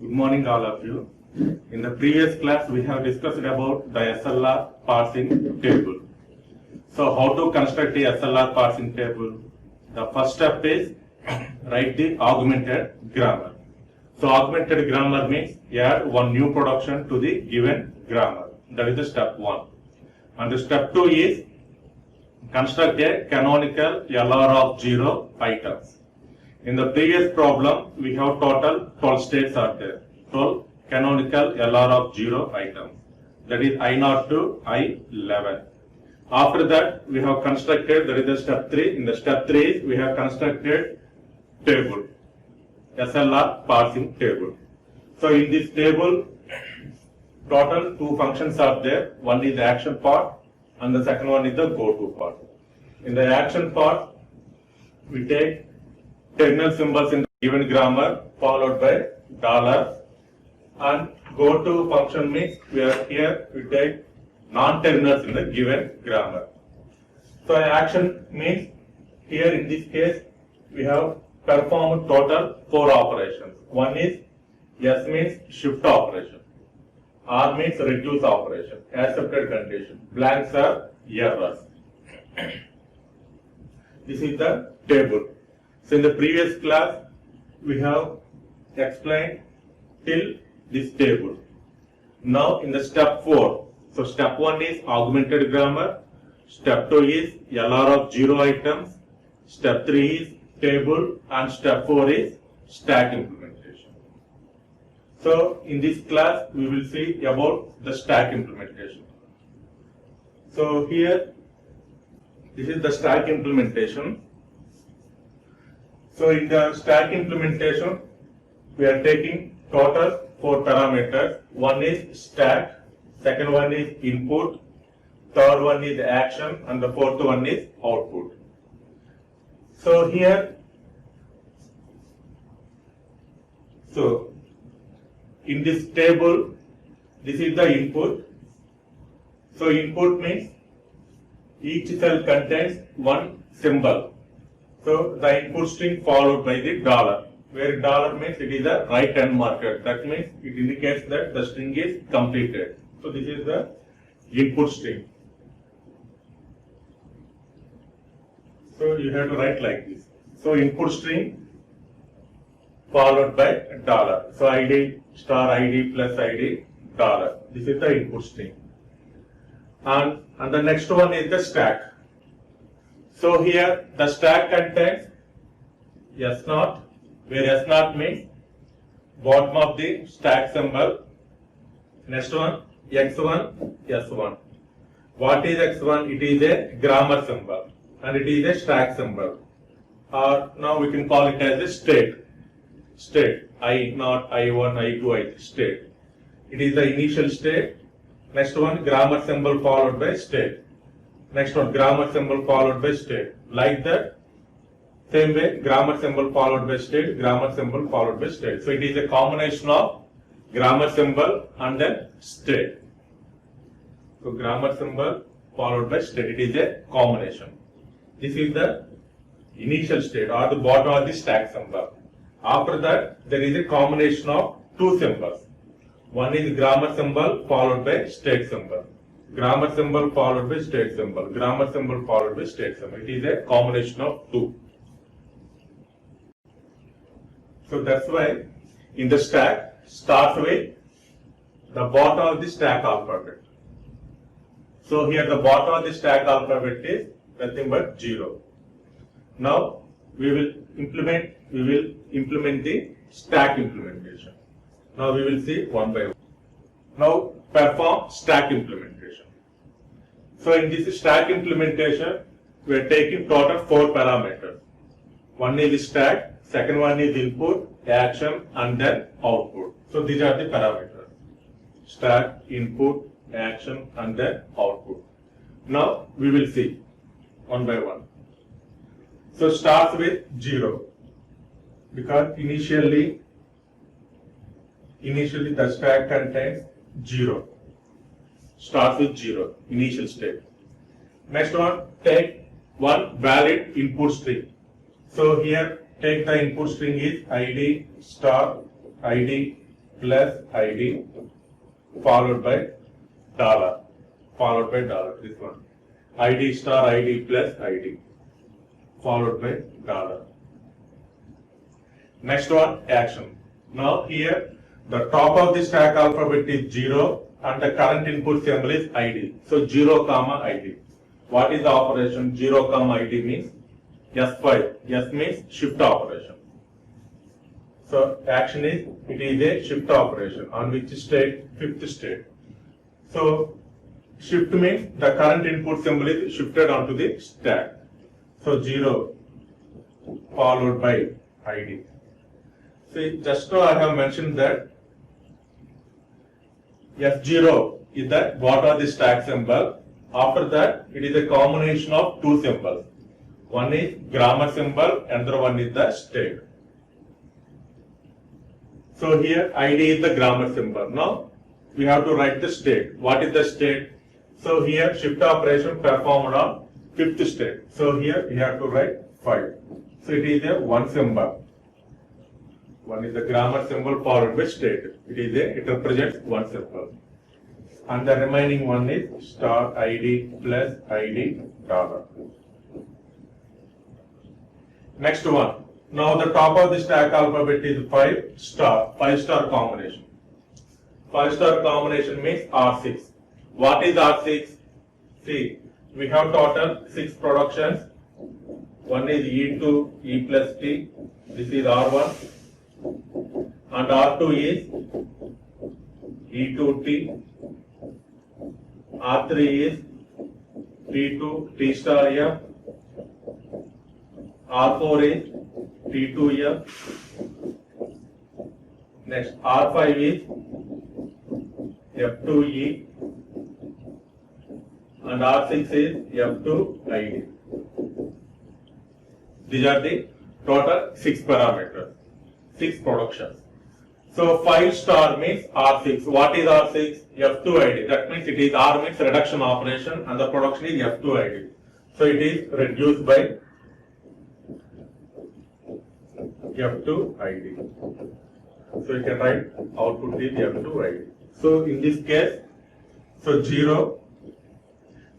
Good morning all of you. In the previous class we have discussed about the SLR parsing table. So how to construct the SLR parsing table? The first step is write the augmented grammar. So augmented grammar means add one new production to the given grammar. That is the step 1. And the step 2 is construct a canonical LR of 0 items. In the previous problem, we have total 12 states are there. 12 canonical LR of 0 items. That is I0 to I11. After that, we have constructed, that is the step 3. In the step 3, we have constructed table, SLR parsing table. So in this table, total 2 functions are there. One is the action part and the second one is the go-to part. In the action part, we take terminal symbols in the given grammar followed by dollar, and go to function means we take non-terminals in the given grammar. So action means here in this case we have performed total 4 operations. One is S means shift operation, R means reduce operation, accepted condition, blanks are errors. This is the table. So in the previous class, we have explained till this table. Now in the step 4, so step 1 is augmented grammar, step 2 is LR of 0 items, step 3 is table, and step 4 is stack implementation. So in this class, we will see about the stack implementation. So here, this is the stack implementation. So in the stack implementation, we are taking total 4 parameters. One is stack, second one is input, third one is action, and the fourth one is output. So here, so in this table, this is the input. So input means each cell contains one symbol. So the input string followed by the dollar, where dollar means it is a right hand marker. That means it indicates that the string is completed. So this is the input string. So you have to write like this. So input string followed by dollar. So ID star ID plus ID dollar. This is the input string. And the next one is the stack. So here the stack contains S0, where S0 means bottom of the stack symbol. Next one X1, S1. What is X1? It is a grammar symbol and it is a stack symbol. Or now we can call it as a state. State I0, I1, I2, I3 state. It is the initial state. Next one grammar symbol followed by state. Next one grammar symbol followed by state. Like that, same way grammar symbol followed by state, grammar symbol followed by state. So it is a combination of grammar symbol and then state. So grammar symbol followed by state, it is a combination. This is the initial state or the bottom of the stack symbol. After that, there is a combination of 2 symbols. One is grammar symbol followed by state symbol. Grammar symbol followed by state symbol. Grammar symbol followed by state symbol. It is a combination of 2. So that's why in the stack starts with the bottom of the stack alphabet. So here the bottom of the stack alphabet is nothing but 0. Now we will implement the stack implementation. Now we will see one by one. Now perform stack implementation. So in this stack implementation, we are taking total 4 parameters. One is stack, second one is input, action, and then output. So these are the parameters. Stack, input, action, and then output. Now we will see one by one. So starts with 0 because initially the stack contains 0. Starts with 0, initial state. Next one, take one valid input string. So here take the input string is ID star ID plus ID followed by dollar, this one. ID star ID plus ID followed by dollar. Next one, action. Now here the top of the stack alphabet is 0 and the current input symbol is ID. So 0 comma ID. What is the operation? 0 comma ID means S5. S means shift operation. So action is, it is a shift operation. On which state? Fifth state. So shift means the current input symbol is shifted onto the stack. So 0 followed by ID. See, just now I have mentioned that F0 is the bottom of the stack symbol. After that, it is a combination of two symbols. One is grammar symbol, another one is the state. So here ID is the grammar symbol. Now we have to write the state. What is the state? So here shift operation performed on fifth state. So here we have to write 5. So it is a one symbol. One is the grammar symbol followed by state. It represents one symbol. And the remaining one is star ID plus ID dollar. Next one. Now the top of the stack alphabet is 5 star combination. 5 star combination means R6. What is R6? See, we have total 6 productions. One is E2, E plus T. This is R1. And R2 is E2T. R3 is T2, T star F. R4 is T2F. Next, R5 is F2E. And R6 is F2ID. These are the total 6 parameters, 6 productions. So 5 star means R6. What is R6? F2ID. That means it is R means reduction operation and the production is F2ID. So it is reduced by F2ID. So you can write output is F2ID. So in this case, so 0.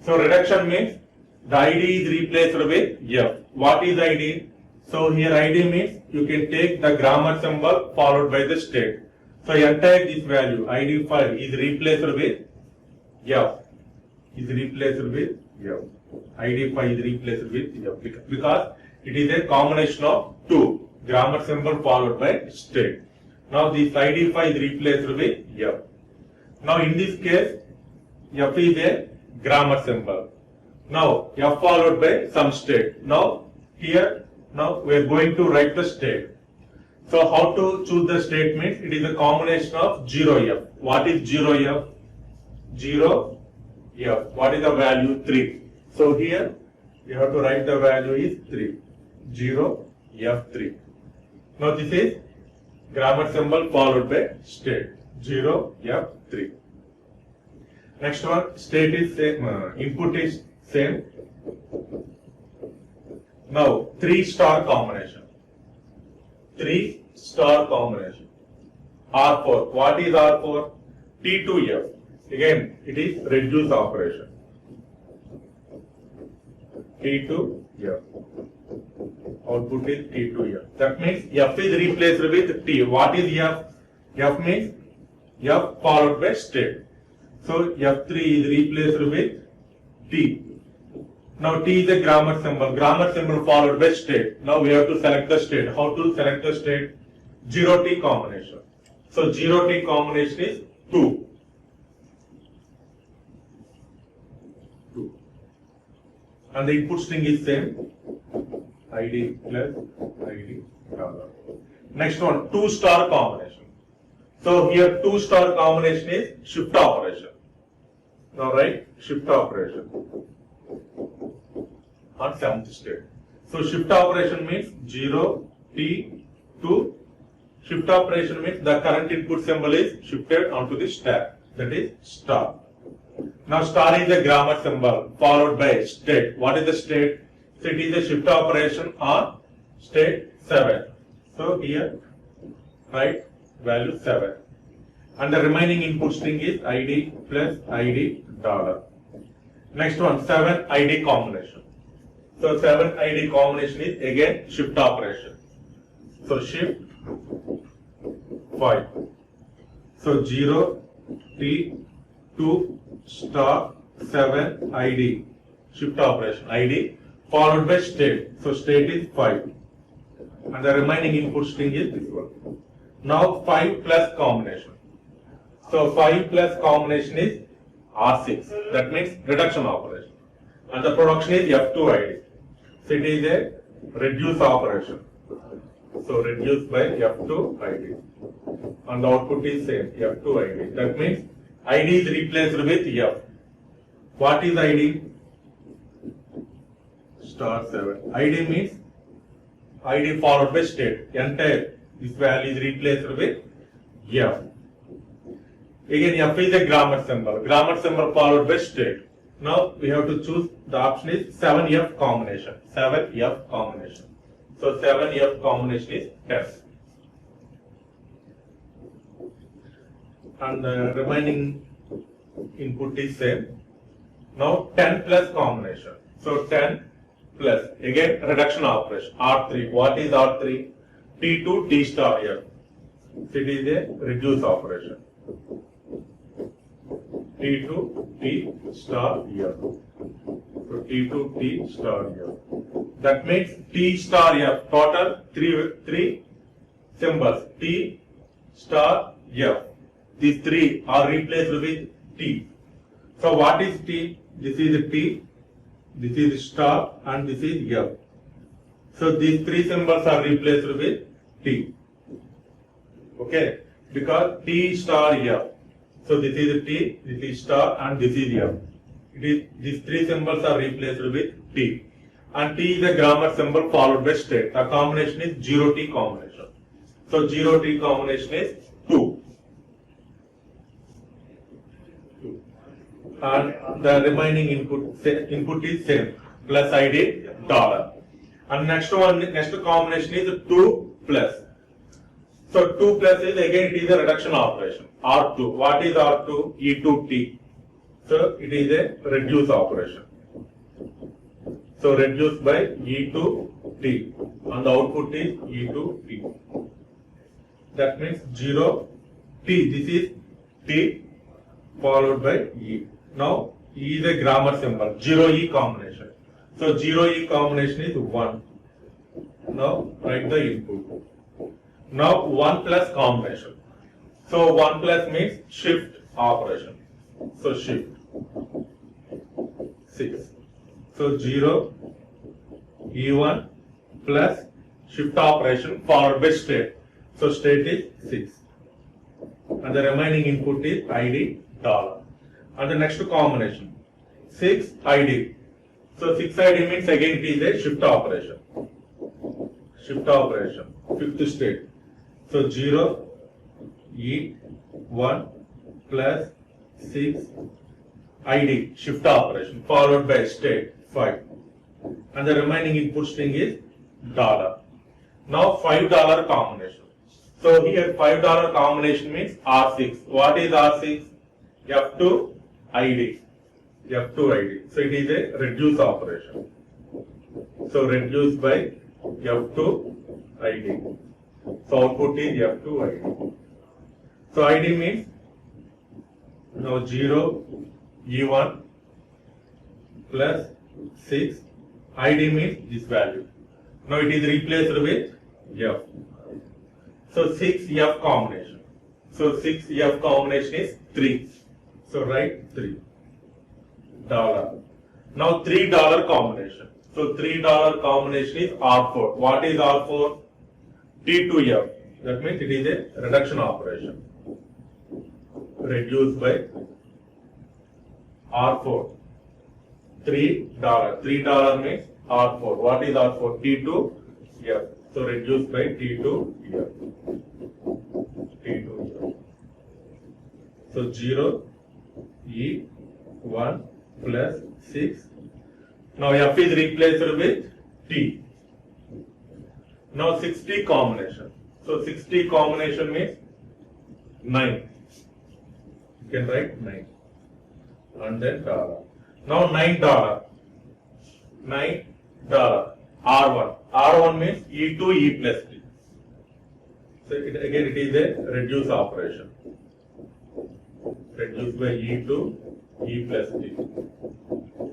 So reduction means the ID is replaced with F. What is ID? So here ID means you can take the grammar symbol followed by the state. So entire this value ID5 is replaced with F. ID5 is replaced with F because it is a combination of two, grammar symbol followed by state. Now this ID5 is replaced with F. Now in this case, F is a grammar symbol. Now F followed by some state. Now here, now we are going to write the state. So how to choose the state means it is a combination of 0F. What is 0F? 0F. What is the value? 3. So here you have to write the value is 3. 0F3. Now this is grammar symbol followed by state. 0F3. Next one, state is same, input is same. Now 3 star combination. 3 star combination. R4. What is R4? T2F. Again, it is reduce operation. T2F. Output is T2F. That means F is replaced with T. What is F? F means F followed by state. So F3 is replaced with T. Now T is a grammar symbol. Grammar symbol followed by state. Now we have to select the state. How to select the state? 0T combination. So 0T combination is 2. And the input string is same. ID plus ID dollar. Next one, 2 star combination. So here 2 star combination is shift operation. Now write shift operation on 7th state. So shift operation means 0T to shift operation means the current input symbol is shifted onto the stack. That is star. Now star is a grammar symbol followed by state. What is the state? So it is a shift operation on state 7. So here write value 7. And the remaining input string is ID plus ID dollar. Next one, 7 ID combination. So 7 ID combination is again shift operation. So shift 5. So 0 T 2 star 7 ID. Shift operation. ID followed by state. So state is 5. And the remaining input string is this one. Now 5 plus combination. So 5 plus combination is R6. That means reduction operation. And the production is F2 ID. So it is a reduce operation. So reduce by F2 ID. And the output is same, F2 ID. That means ID is replaced with F. What is ID? Star 7. ID means ID followed by state. Entire this value is replaced with F. Again, F is a grammar symbol. Grammar symbol followed by state. Now we have to choose the option is 7F combination. 7F combination. So 7F combination is 10. And the remaining input is same. Now 10 plus combination. So 10 plus, again reduction operation. R3. What is R3? T2 T star F. So it is a reduce operation. T2 T star F. So T2 T star F. That makes T star F. Total three symbols. T star F. These three are replaced with T. So what is T? This is T, this is star, and this is F. So these three symbols are replaced with T. Okay, because T star F. So this is T, this is star, and this is F. These three symbols are replaced with T. And T is a grammar symbol followed by state. The combination is 0T combination. So 0T combination is 2. And the remaining input is same, plus ID dollar. And next combination is 2 plus. So 2 plus is again it is a reduction operation. R2. What is R2? E2T. So it is a reduce operation. So reduce by E2T. And the output is E2T. That means 0 T. This is T followed by E. Now E is a grammar symbol. 0E combination. So 0E combination is 1. Now write the input. Now 1 plus combination. So 1 plus means shift operation. So shift 6. So 0 E1 plus shift operation followed by state. So state is 6. And the remaining input is ID dollar. And the next combination 6 ID. So 6 ID means again it is a shift operation. Shift operation. Fifth state. So 0 E1 plus 6 ID shift operation followed by state 5. And the remaining input string is dollar. Now $5 combination. So here $5 combination means R6. What is R6? F2 ID. F2 ID. So it is a reduce operation. So reduce by F2 ID. So output is F2 ID. So ID means now 0 E1 plus 6. ID means this value. Now it is replaced with F. So 6F combination. So 6F combination is 3. So write 3 dollar. Now $3 combination. So $3 combination is R4. What is R4? T2F. That means it is a reduction operation. Reduced by R4. $3. $3 means R4. What is R4? T2F. So reduced by T2F. T2F. So 0 E1 plus 6. Now F is replaced with T. Now 60 combination. So 60 combination means 9. You can write 9 and then dollar. Now $9. $9. R1. R1 means E2 E plus T. So again it is a reduce operation. Reduce by E2 E plus T.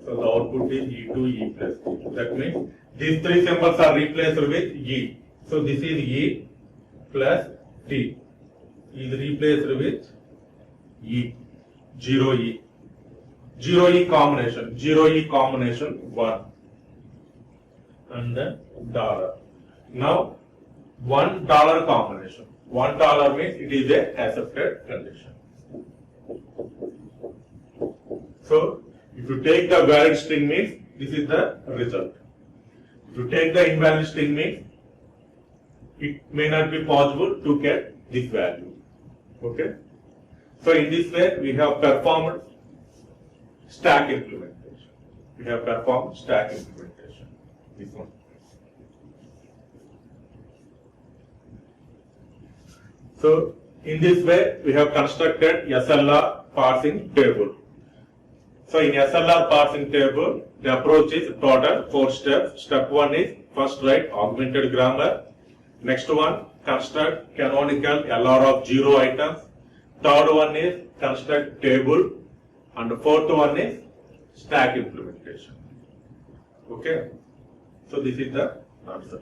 So the output is E2 E plus T. That means these three symbols are replaced with E. So this is E plus T is replaced with E. 0 E. 0 E combination. 0 E combination 1. And then dollar. Now $1 combination. $1 means it is a accepted condition. So if you take the valid string means this is the result. If you take the invalid string means it may not be possible to get this value. Okay. So in this way we have performed stack implementation. We have performed stack implementation. This one. So in this way we have constructed SLR parsing table. So in SLR parsing table the approach is total 4 steps. Step 1 is first write augmented grammar. Next one construct canonical LR of 0 items. Third one is construct table. And the fourth one is stack implementation. Okay. So this is the answer.